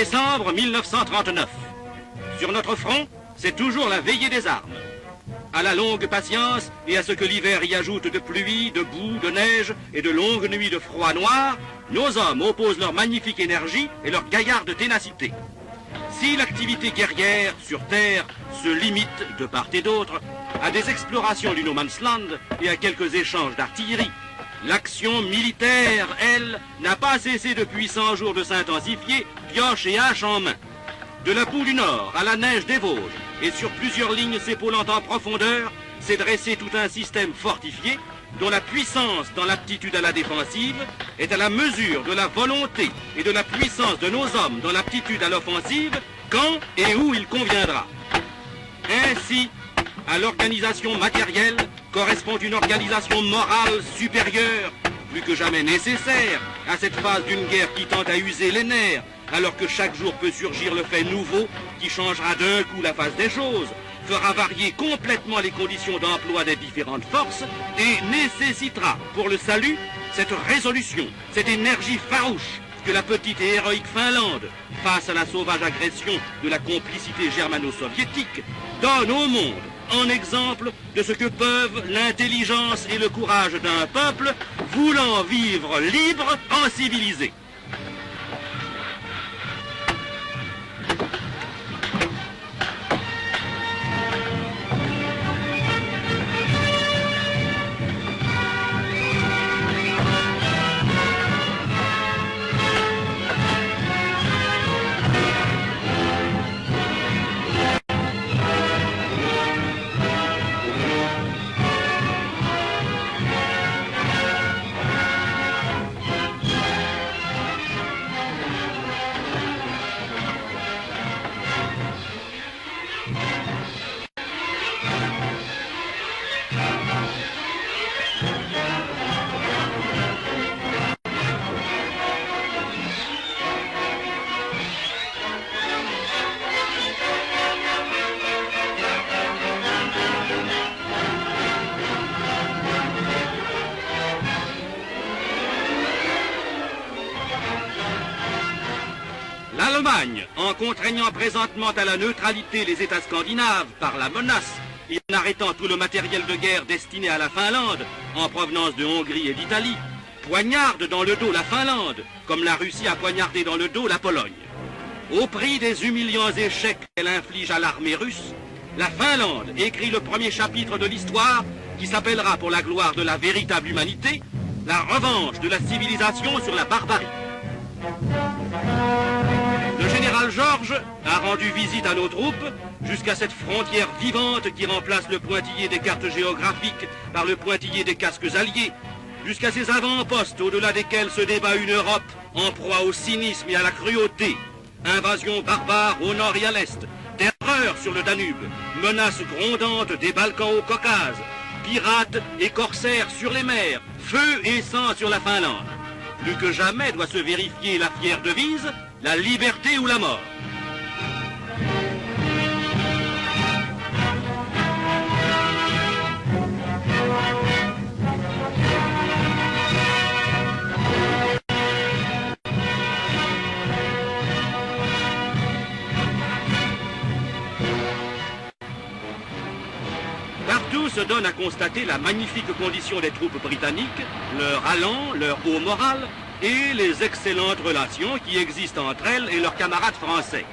Décembre 1939. Sur notre front, c'est toujours la veillée des armes. À la longue patience et à ce que l'hiver y ajoute de pluie, de boue, de neige et de longues nuits de froid noir, nos hommes opposent leur magnifique énergie et leur gaillarde ténacité. Si l'activité guerrière sur Terre se limite, de part et d'autre, à des explorations du No Man's Land et à quelques échanges d'artillerie, l'action militaire, elle, n'a pas cessé depuis 100 jours de s'intensifier, pioche et hache en main. De la boue du Nord à la neige des Vosges, et sur plusieurs lignes s'épaulant en profondeur, s'est dressé tout un système fortifié dont la puissance dans l'aptitude à la défensive est à la mesure de la volonté et de la puissance de nos hommes dans l'aptitude à l'offensive quand et où il conviendra. Ainsi, à l'organisation matérielle correspond une organisation morale supérieure, plus que jamais nécessaire à cette phase d'une guerre qui tend à user les nerfs, alors que chaque jour peut surgir le fait nouveau qui changera d'un coup la face des choses, fera varier complètement les conditions d'emploi des différentes forces et nécessitera pour le salut cette résolution, cette énergie farouche que la petite et héroïque Finlande, face à la sauvage agression de la complicité germano-soviétique, donne au monde en exemple de ce que peuvent l'intelligence et le courage d'un peuple voulant vivre libre en civilisé. L'Allemagne, en contraignant présentement à la neutralité les États scandinaves par la menace et en arrêtant tout le matériel de guerre destiné à la Finlande, en provenance de Hongrie et d'Italie, poignarde dans le dos la Finlande, comme la Russie a poignardé dans le dos la Pologne. Au prix des humiliants échecs qu'elle inflige à l'armée russe, la Finlande écrit le premier chapitre de l'histoire qui s'appellera pour la gloire de la véritable humanité, la revanche de la civilisation sur la barbarie. Le général Georges a rendu visite à nos troupes jusqu'à cette frontière vivante qui remplace le pointillé des cartes géographiques par le pointillé des casques alliés, jusqu'à ces avant-postes au-delà desquels se débat une Europe en proie au cynisme et à la cruauté, invasion barbare au nord et à l'est, terreur sur le Danube, menace grondante des Balkans au Caucase, pirates et corsaires sur les mers, feu et sang sur la Finlande. Plus que jamais doit se vérifier la fière devise, la liberté ou la mort. Partout se donne à constater la magnifique condition des troupes britanniques, leur allant, leur haut moral et les excellentes relations qui existent entre elles et leurs camarades français.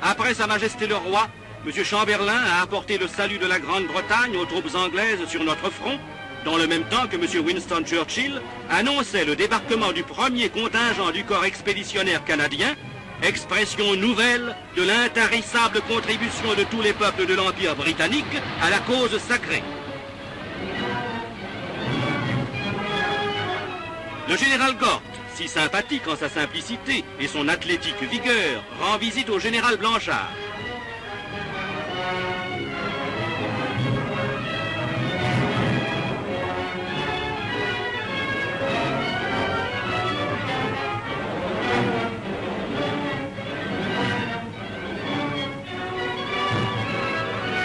Après Sa Majesté le Roi, M. Chamberlain a apporté le salut de la Grande-Bretagne aux troupes anglaises sur notre front, dans le même temps que M. Winston Churchill annonçait le débarquement du premier contingent du corps expéditionnaire canadien, expression nouvelle de l'intarissable contribution de tous les peuples de l'Empire britannique à la cause sacrée. Le général Gort, si sympathique en sa simplicité et son athlétique vigueur, rend visite au général Blanchard.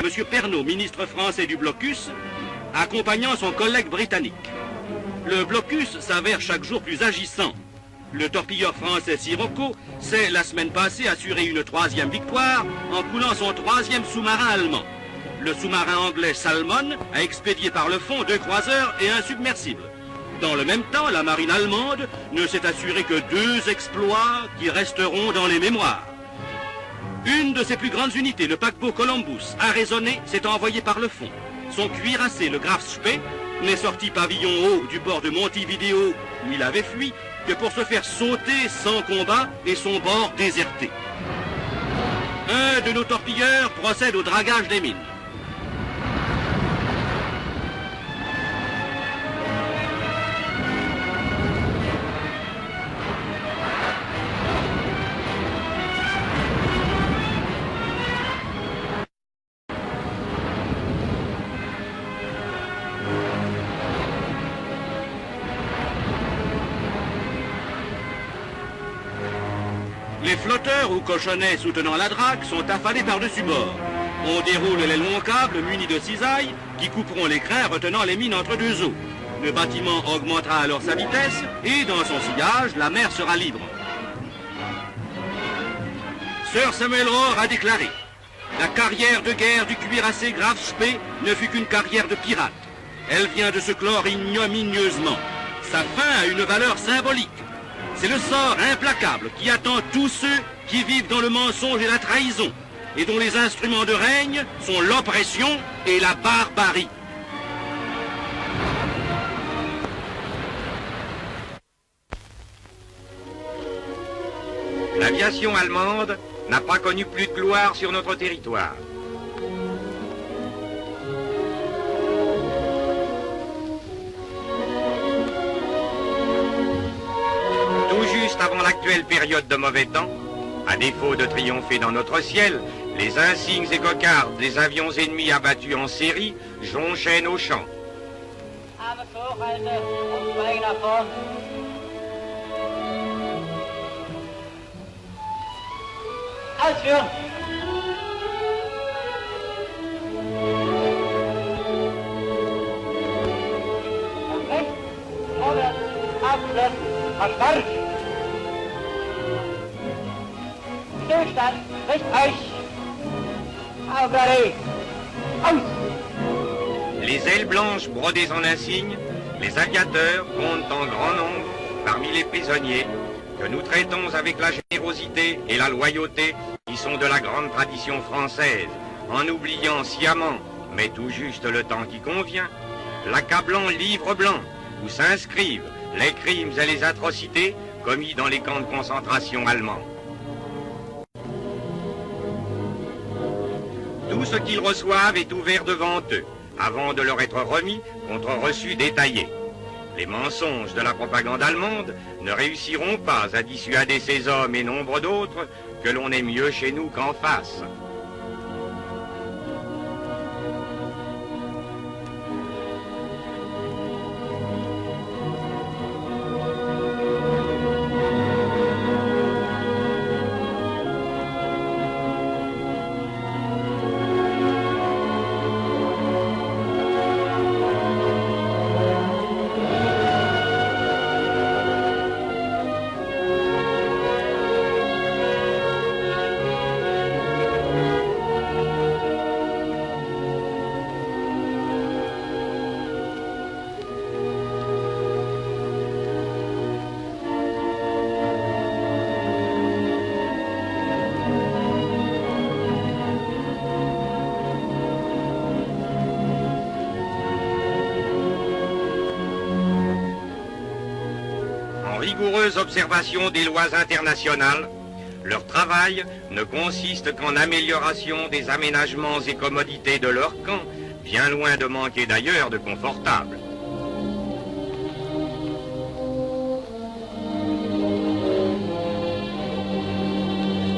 M. Pernaud, ministre français du blocus, accompagnant son collègue britannique. Le blocus s'avère chaque jour plus agissant. Le torpilleur français Sirocco s'est, la semaine passée, assuré une 3e victoire en coulant son 3e sous-marin allemand. Le sous-marin anglais Salmon a expédié par le fond 2 croiseurs et un submersible. Dans le même temps, la marine allemande ne s'est assurée que 2 exploits qui resteront dans les mémoires. Une de ses plus grandes unités, le paquebot Columbus, arraisonné, s'est envoyé par le fond. Son cuirassé, le Graf Spee, n'est sorti pavillon haut du port de Montevideo, où il avait fui, que pour se faire sauter sans combat et son bord déserté. Un de nos torpilleurs procède au dragage des mines. Les flotteurs ou cochonnets soutenant la drague sont affalés par-dessus bord. On déroule les longs câbles munis de cisailles qui couperont les crins retenant les mines entre 2 eaux. Le bâtiment augmentera alors sa vitesse et dans son sillage, la mer sera libre. Sir Samuel Hoare a déclaré « La carrière de guerre du cuirassé Graf Spee ne fut qu'une carrière de pirate. Elle vient de se clore ignominieusement. Sa fin a une valeur symbolique. C'est le sort implacable qui attend tous ceux qui vivent dans le mensonge et la trahison, et dont les instruments de règne sont l'oppression et la barbarie. » L'aviation allemande n'a pas connu plus de gloire sur notre territoire. Avant l'actuelle période de mauvais temps, à défaut de triompher dans notre ciel, les insignes et cocardes des avions ennemis abattus en série jonchaient nos champs. Les ailes blanches brodées en insignes, les aviateurs comptent en grand nombre parmi les prisonniers que nous traitons avec la générosité et la loyauté qui sont de la grande tradition française, en oubliant sciemment, mais tout juste le temps qui convient, l'accablant livre blanc où s'inscrivent les crimes et les atrocités commis dans les camps de concentration allemands. Tout ce qu'ils reçoivent est ouvert devant eux, avant de leur être remis contre reçu détaillé. Les mensonges de la propagande allemande ne réussiront pas à dissuader ces hommes et nombre d'autres que l'on est mieux chez nous qu'en face. rigoureuse observation des lois internationales, leur travail ne consiste qu'en amélioration des aménagements et commodités de leur camp, bien loin de manquer d'ailleurs de confortable.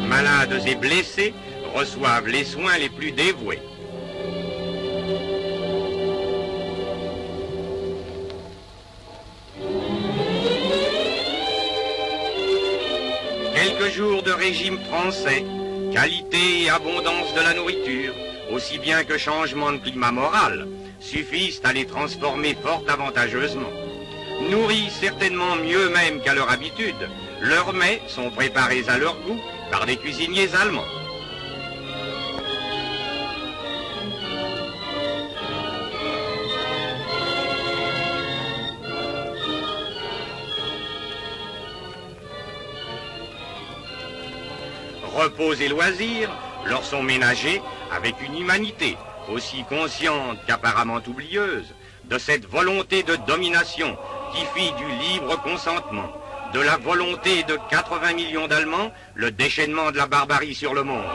Malades et blessés reçoivent les soins les plus dévoués. Quelques jours de régime français, qualité et abondance de la nourriture, aussi bien que changement de climat moral, suffisent à les transformer fort avantageusement. Nourris certainement mieux même qu'à leur habitude, leurs mets sont préparés à leur goût par des cuisiniers allemands. Repos et loisirs leur sont ménagés avec une humanité aussi consciente qu'apparemment oublieuse de cette volonté de domination qui fit du libre consentement, de la volonté de 80 millions d'Allemands, le déchaînement de la barbarie sur le monde.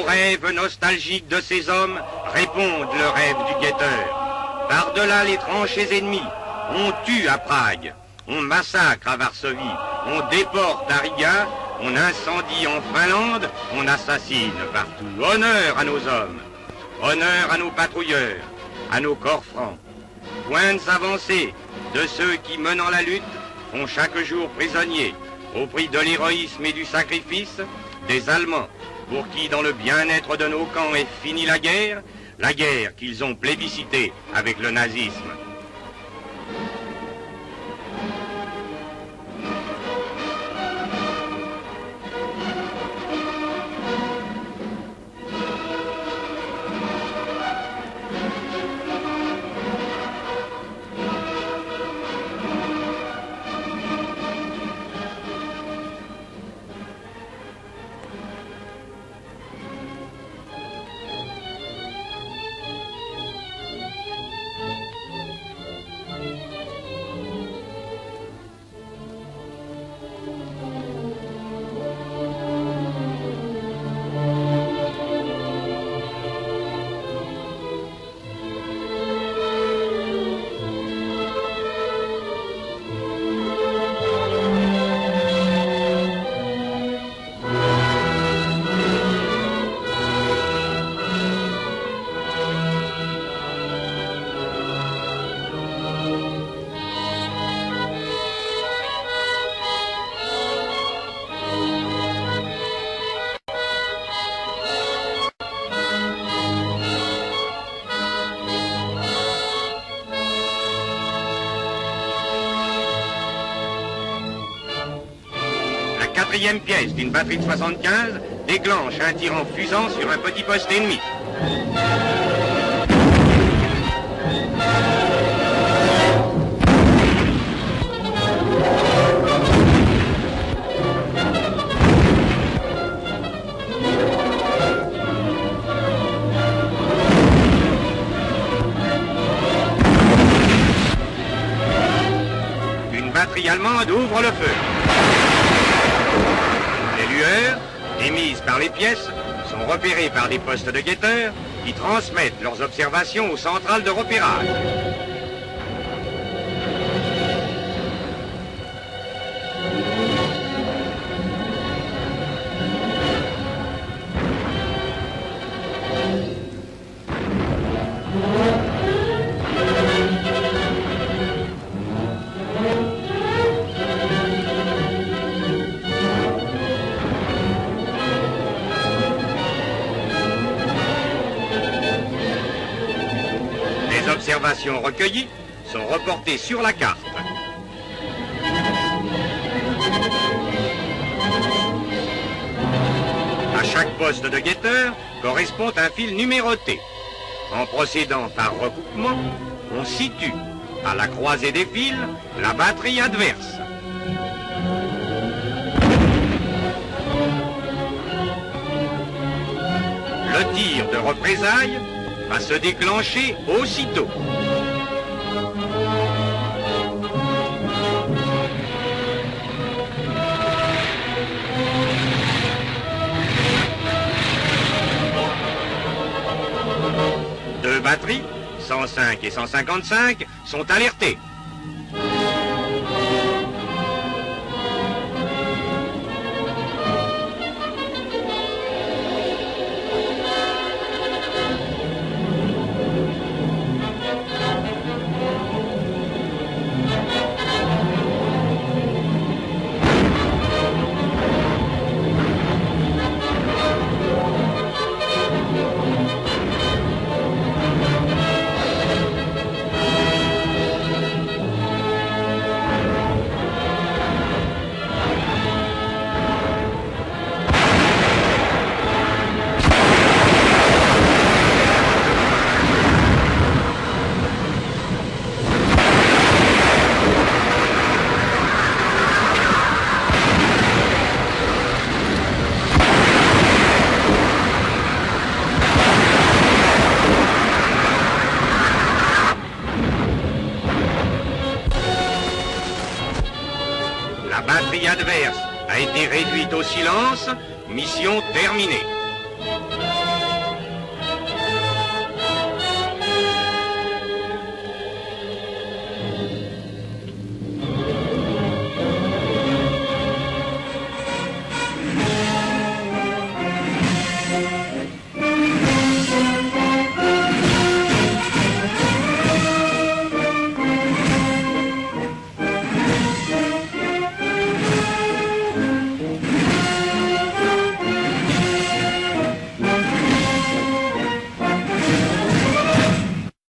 Rêve nostalgique de ces hommes répondent le rêve du guetteur. Par-delà les tranchées ennemies, on tue à Prague, on massacre à Varsovie, on déporte à Riga, on incendie en Finlande, on assassine partout. Honneur à nos hommes, honneur à nos patrouilleurs, à nos corps francs. Pointes avancées de ceux qui, menant la lutte, font chaque jour prisonniers, au prix de l'héroïsme et du sacrifice, des Allemands, pour qui, dans le bien-être de nos camps, est finie la guerre qu'ils ont plébiscitée avec le nazisme. Quatrième pièce d'une batterie de 75 déclenche un tir en fusant sur un petit poste ennemi. Une batterie allemande ouvre le feu. Les lueurs, émises par les pièces, sont repérées par des postes de guetteurs qui transmettent leurs observations aux centrales de repérage. Observations recueillies sont reportées sur la carte. À chaque poste de guetteur correspond un fil numéroté. En procédant par recoupement, on situe À la croisée des fils, la batterie adverse. Le tir de représailles va se déclencher aussitôt. Deux batteries, 105 et 155, sont alertées. La batterie adverse a été réduite au silence, mission terminée.